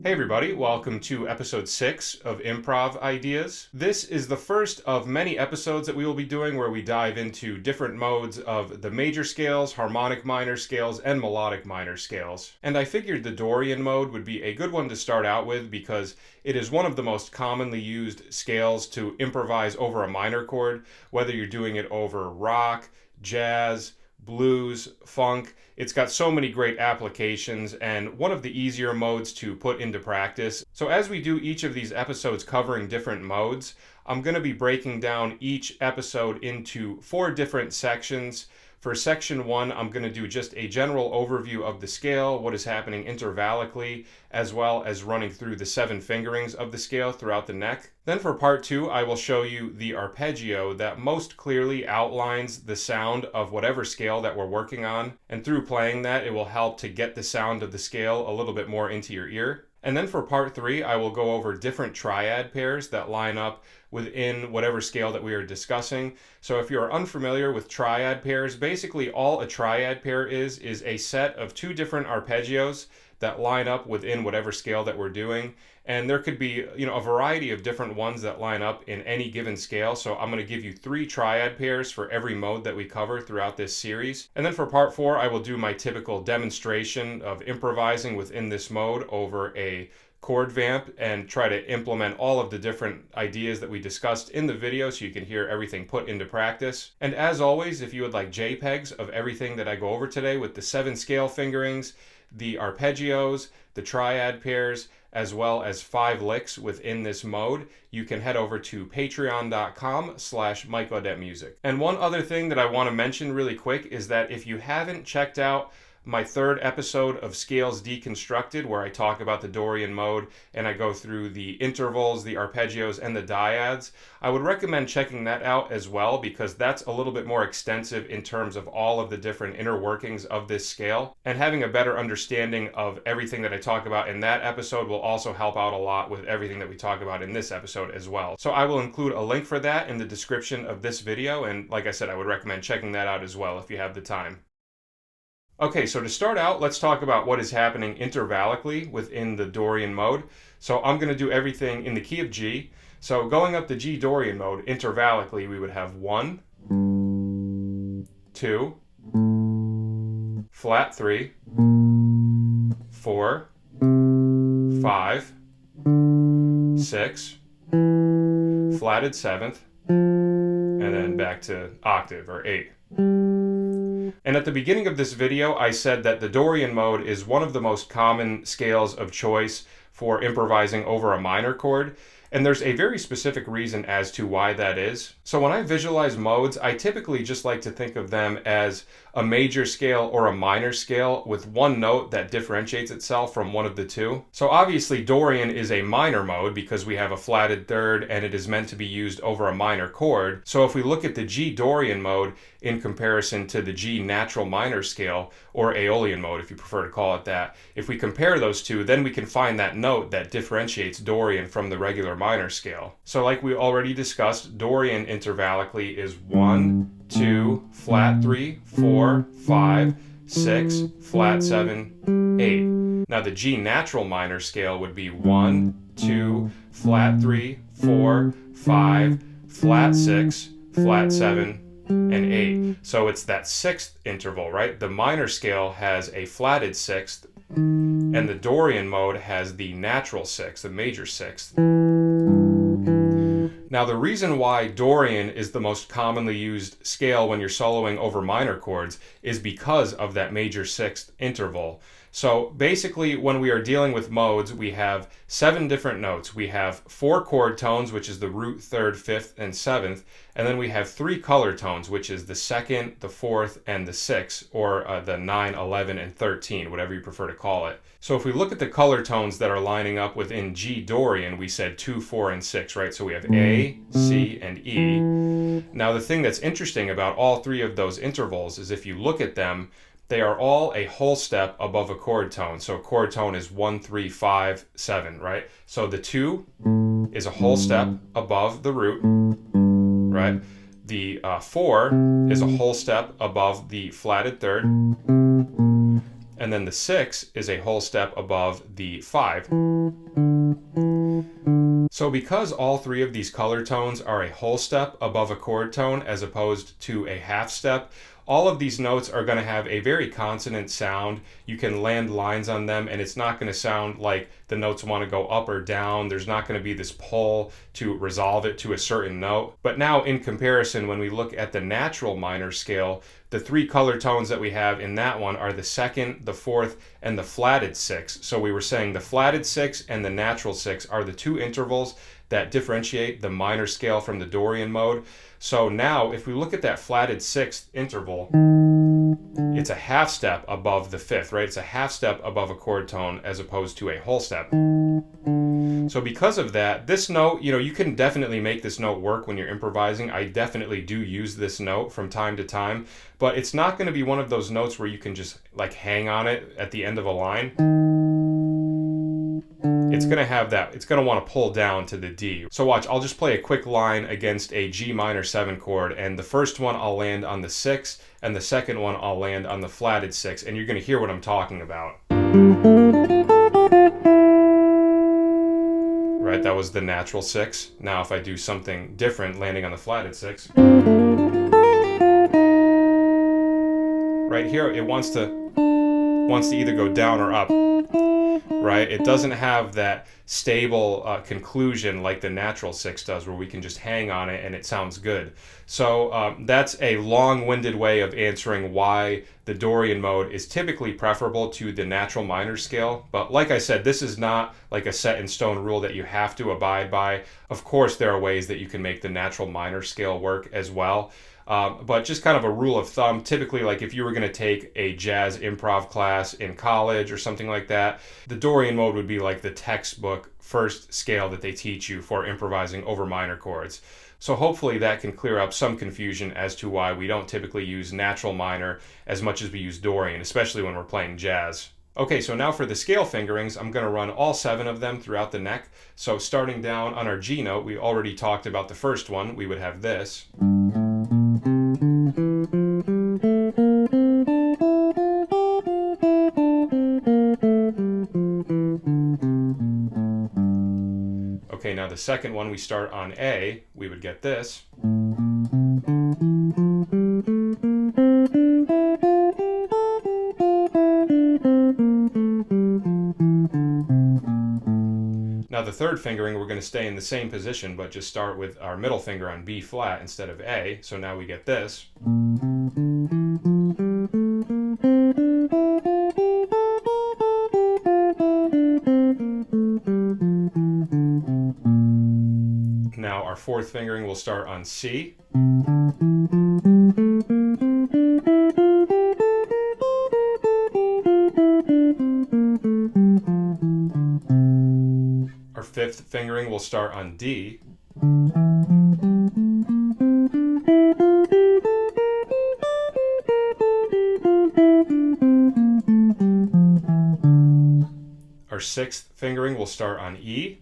Hey everybody, welcome to episode 6 of Improv Ideas. This is the first of many episodes that we will be doing where we dive into different modes of the major scales, harmonic minor scales, and melodic minor scales. And I figured the Dorian mode would be a good one to start out with because it is one of the most commonly used scales to improvise over a minor chord, whether you're doing it over rock, jazz, blues, funk. It's got so many great applications and one of the easier modes to put into practice. So as we do each of these episodes covering different modes, I'm going to be breaking down each episode into 4 different sections. For section 1, I'm going to do just a general overview of the scale, what is happening intervallically, as well as running through the 7 fingerings of the scale throughout the neck. Then for part 2, I will show you the arpeggio that most clearly outlines the sound of whatever scale that we're working on. And through playing that, it will help to get the sound of the scale a little bit more into your ear. And then for part 3, I will go over different triad pairs that line up within whatever scale that we are discussing. So if you're unfamiliar with triad pairs, basically all a triad pair is a set of 2 different arpeggios that line up within whatever scale that we're doing. And there could be, a variety of different ones that line up in any given scale. So I'm going to give you 3 triad pairs for every mode that we cover throughout this series. And then for part 4, I will do my typical demonstration of improvising within this mode over a chord vamp and try to implement all of the different ideas that we discussed in the video so you can hear everything put into practice. And as always, if you would like JPEGs of everything that I go over today with the 7 scale fingerings, the arpeggios, the triad pairs, as well as 5 licks within this mode, you can head over to patreon.com/MikeAudetteMusic. And one other thing that I want to mention really quick is that if you haven't checked out my 3rd episode of Scales Deconstructed, where I talk about the Dorian mode and I go through the intervals, the arpeggios, and the dyads, I would recommend checking that out as well because that's a little bit more extensive in terms of all of the different inner workings of this scale. And having a better understanding of everything that I talk about in that episode will also help out a lot with everything that we talk about in this episode as well. So I will include a link for that in the description of this video, and like I said, I would recommend checking that out as well if you have the time. Okay, so to start out, let's talk about what is happening intervallically within the Dorian mode. So I'm going to do everything in the key of G. So going up the G Dorian mode, intervallically, we would have 1, 2, flat 3, 4, 5, 6, flatted 7th, and then back to octave or 8. And at the beginning of this video, I said that the Dorian mode is one of the most common scales of choice for improvising over a minor chord. And there's a very specific reason as to why that is. So when I visualize modes, I typically just like to think of them as a major scale or a minor scale with one note that differentiates itself from one of the 2. So obviously Dorian is a minor mode because we have a flatted 3rd and it is meant to be used over a minor chord. So if we look at the G Dorian mode in comparison to the G natural minor scale, or Aeolian mode if you prefer to call it that, if we compare those 2, then we can find that note that differentiates Dorian from the regular minor scale. So like we already discussed, Dorian intervallically is 1, 2, flat 3, 4, 5, 6, flat 7, 8. Now the G natural minor scale would be 1, 2, flat 3, 4, 5, flat 6, flat 7, and 8. So it's that 6th interval, right? The minor scale has a flatted 6th, and the Dorian mode has the natural 6th, the major 6th. Now the reason why Dorian is the most commonly used scale when you're soloing over minor chords is because of that major 6th interval. So basically when we are dealing with modes, we have 7 different notes. We have 4 chord tones, which is the root, 3rd, 5th, and 7th. And then we have 3 color tones, which is the 2nd, the 4th, and the 6th, or the 9, 11, and 13, whatever you prefer to call it. So if we look at the color tones that are lining up within G Dorian, we said 2, 4, and 6, right? So we have A, C, and E. Now the thing that's interesting about all 3 of those intervals is if you look at them, they are all a whole step above a chord tone. So a chord tone is 1, 3, 5, 7, right? So the 2 is a whole step above the root, right? The 4 is a whole step above the flatted 3rd. And and then the 6 is a whole step above the 5. So because all three of these color tones are a whole step above a chord tone as opposed to a half step, all of these notes are going to have a very consonant sound. You can land lines on them and it's not going to sound like the notes want to go up or down. There's not going to be this pull to resolve it to a certain note. But now in comparison, when we look at the natural minor scale, the three color tones that we have in that one are the second, the fourth, and the flatted 6. So we were saying the flatted 6 and the natural 6 are the two intervals that differentiate the minor scale from the Dorian mode. So now if we look at that flatted 6th interval, it's a half step above the 5th, right? It's a half step above a chord tone as opposed to a whole step. So because of that, this note, you can definitely make this note work when you're improvising. I definitely do use this note from time to time, but it's not going to be one of those notes where you can just like hang on it at the end of a line. It's going to have that, it's going to want to pull down to the D. So watch, I'll just play a quick line against a G minor 7 chord, and the first one I'll land on the 6, and the second one I'll land on the flatted 6, and you're going to hear what I'm talking about. Right, that was the natural 6. Now if I do something different, landing on the flatted 6. Right here, it wants to either go down or up. Right? It doesn't have that stable conclusion like the natural 6 does, where we can just hang on it and it sounds good. So that's a long-winded way of answering why the Dorian mode is typically preferable to the natural minor scale. But like I said, this is not like a set in stone rule that you have to abide by. Of course, there are ways that you can make the natural minor scale work as well. But just kind of a rule of thumb, typically like if you were going to take a jazz improv class in college or something like that, the Dorian mode would be like the textbook first scale that they teach you for improvising over minor chords. So hopefully that can clear up some confusion as to why we don't typically use natural minor as much as we use Dorian, especially when we're playing jazz. Okay, so now for the scale fingerings, I'm going to run all 7 of them throughout the neck. So starting down on our G note, we already talked about the first one. We would have this. Okay, now the second one, we start on A, we would get this. Now the third fingering, we're going to stay in the same position, but just start with our middle finger on B flat instead of A. So now we get this. Now our fourth fingering will start on C. Our fifth fingering will start on D. Our sixth fingering will start on E.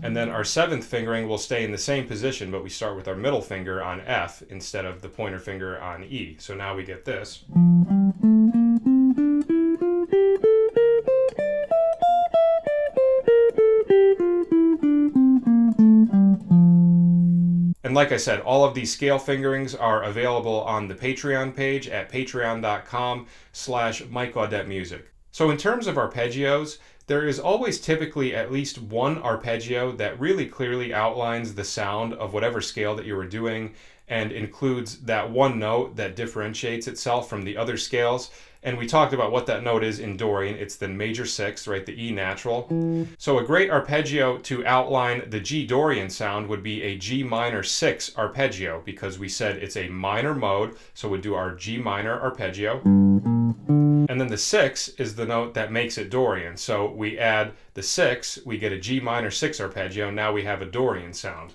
And then our seventh fingering will stay in the same position, but we start with our middle finger on F instead of the pointer finger on E. So now we get this. And like I said, all of these scale fingerings are available on the Patreon page at patreon.com/MikeGaudetteMusic. So in terms of arpeggios, there is always typically at least one arpeggio that really clearly outlines the sound of whatever scale that you were doing and includes that one note that differentiates itself from the other scales. And we talked about what that note is in Dorian. It's the major sixth, right? The E natural. So a great arpeggio to outline the G Dorian sound would be a G minor 6 arpeggio, because we said it's a minor mode. So we'd do our G minor arpeggio. And then the 6 is the note that makes it Dorian. So we add the 6, we get a G minor 6 arpeggio. Now we have a Dorian sound.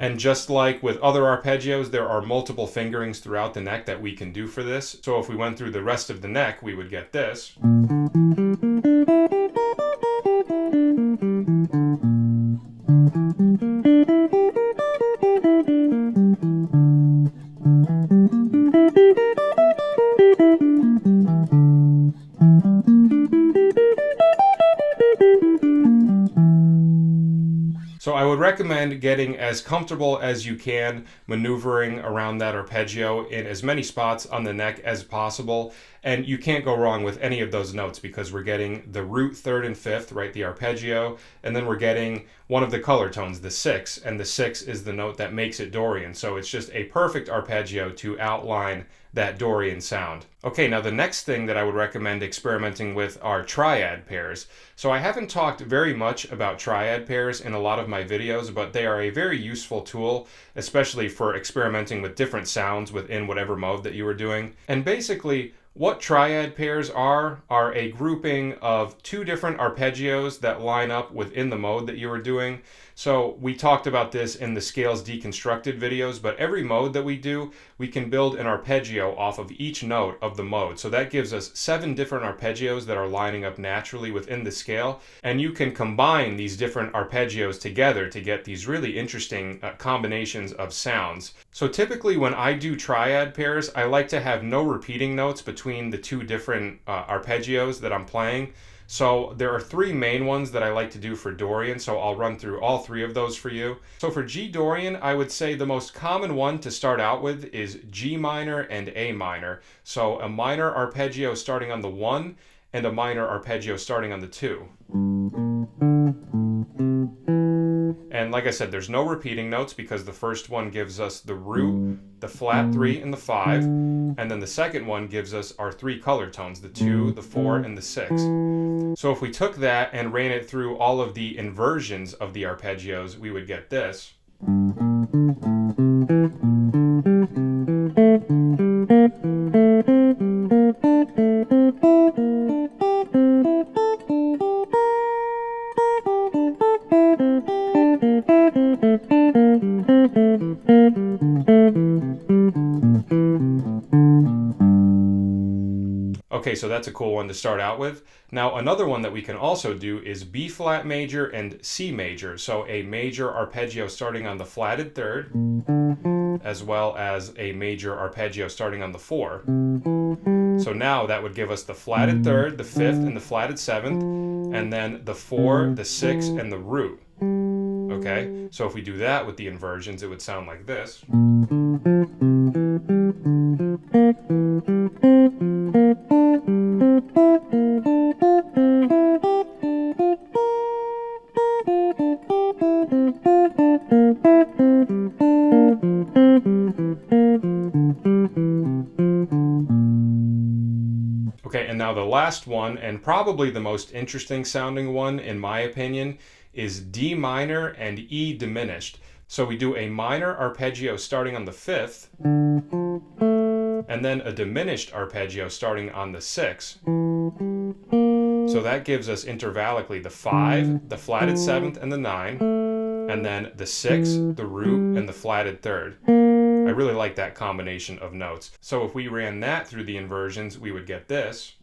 And And just like with other arpeggios, there are multiple fingerings throughout the neck that we can do for this. So if we went through the rest of the neck, we would get this. So I would recommend getting as comfortable as you can maneuvering around that arpeggio in as many spots on the neck as possible. And you can't go wrong with any of those notes because we're getting the root third and fifth, right, the arpeggio, and then we're getting one of the color tones, the six, and the six is the note that makes it Dorian. So it's just a perfect arpeggio to outline that Dorian sound. Okay, now the next thing that I would recommend experimenting with are triad pairs. So I haven't talked very much about triad pairs in a lot of my videos, but they are a very useful tool, especially for experimenting with different sounds within whatever mode that you are doing. And basically, what triad pairs are a grouping of two different arpeggios that line up within the mode that you are doing. So we talked about this in the Scales Deconstructed videos, but every mode that we do, we can build an arpeggio off of each note of the mode. So that gives us 7 different arpeggios that are lining up naturally within the scale. And you can combine these different arpeggios together to get these really interesting combinations of sounds. So typically when I do triad pairs, I like to have no repeating notes between the two different arpeggios that I'm playing. So there are 3 main ones that I like to do for Dorian, so I'll run through all 3 of those for you. So for G Dorian, I would say the most common one to start out with is G minor and A minor. So a minor arpeggio starting on the 1 and a minor arpeggio starting on the 2. And like I said, there's no repeating notes because the first one gives us the root, the flat 3, and the 5. And then the second one gives us our 3 color tones, the 2, the 4, and the 6. So if we took that and ran it through all of the inversions of the arpeggios, we would get this. Okay, so that's a cool one to start out with. Now another one that we can also do is B flat major and C major. So a major arpeggio starting on the flatted third, as well as a major arpeggio starting on the 4. So now that would give us the flatted third, the 5th, and the flatted 7th, and then the 4, the 6, and the root. Okay, so if we do that with the inversions, it would sound like this. Okay, and now the last one, and probably the most interesting sounding one in my opinion, is D minor and E diminished. So we do a minor arpeggio starting on the 5th, and then a diminished arpeggio starting on the 6th. So that gives us intervallically the 5, the flatted 7th, and the 9, and then the 6, the root, and the flatted 3rd. I really like that combination of notes. So if we ran that through the inversions, we would get this.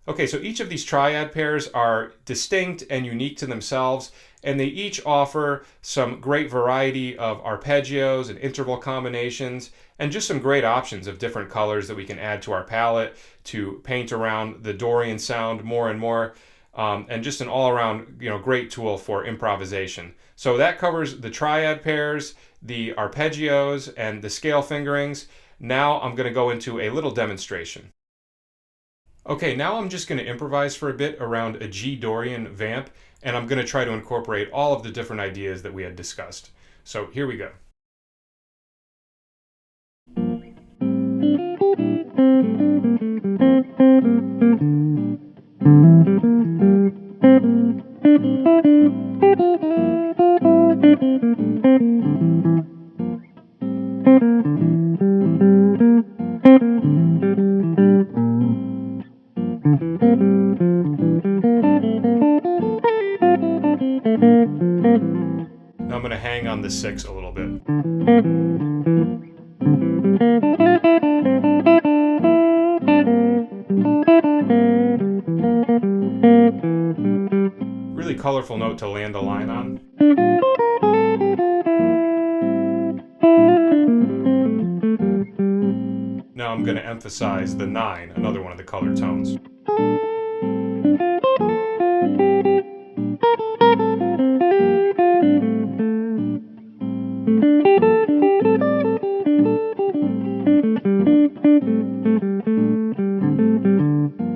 Okay, so each of these triad pairs are distinct and unique to themselves, and they each offer some great variety of arpeggios and interval combinations, and just some great options of different colors that we can add to our palette to paint around the Dorian sound more and more, and just an all-around, great tool for improvisation. So that covers the triad pairs, the arpeggios, and the scale fingerings. Now I'm going to go into a little demonstration. Okay, now I'm just going to improvise for a bit around a G Dorian vamp, and I'm going to try to incorporate all of the different ideas that we had discussed. So here we go. on the 6 a little bit. Really colorful note to land a line on. Now I'm going to emphasize the 9, another one of the color tones.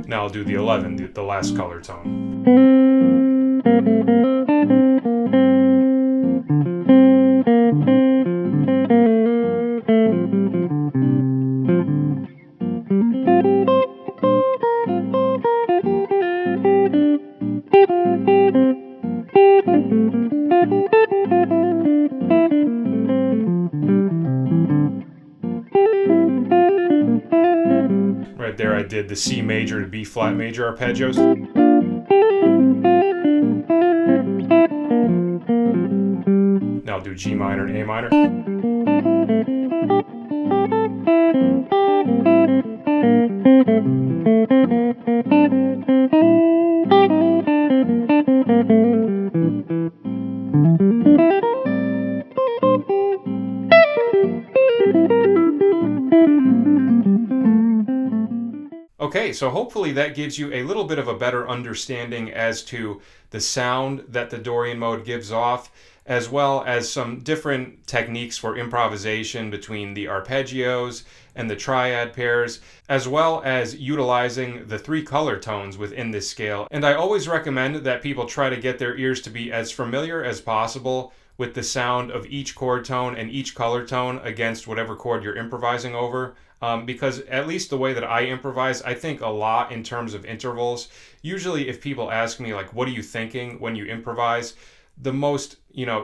Now I'll do the 11, the last color tone. Right there I did the C major to B flat major arpeggios. Now I'll do G minor and A minor. Okay, so hopefully that gives you a little bit of a better understanding as to the sound that the Dorian mode gives off, as well as some different techniques for improvisation between the arpeggios and the triad pairs, as well as utilizing the 3 color tones within this scale. And I always recommend that people try to get their ears to be as familiar as possible with the sound of each chord tone and each color tone against whatever chord you're improvising over. Because at least the way that I improvise, I think a lot in terms of intervals. Usually if people ask me, like, what are you thinking when you improvise? The most,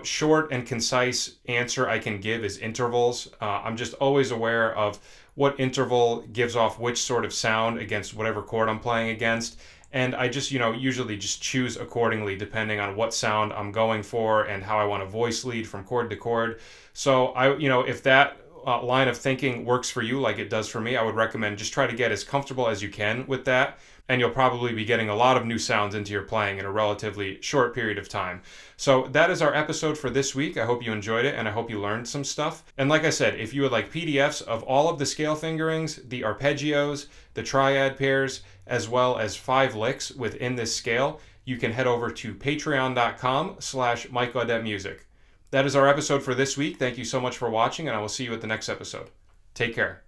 short and concise answer I can give is intervals. I'm just always aware of what interval gives off which sort of sound against whatever chord I'm playing against. And I just, usually just choose accordingly depending on what sound I'm going for and how I want to voice lead from chord to chord. So if that line of thinking works for you like it does for me, I would recommend just try to get as comfortable as you can with that, and you'll probably be getting a lot of new sounds into your playing in a relatively short period of time. So that is our episode for this week. I hope you enjoyed it, and I hope you learned some stuff. And like I said, if you would like PDFs of all of the scale fingerings, the arpeggios, the triad pairs, as well as 5 licks within this scale, you can head over to patreon.com/MikeAudetteMusic. That is our episode for this week. Thank you so much for watching, and I will see you at the next episode. Take care.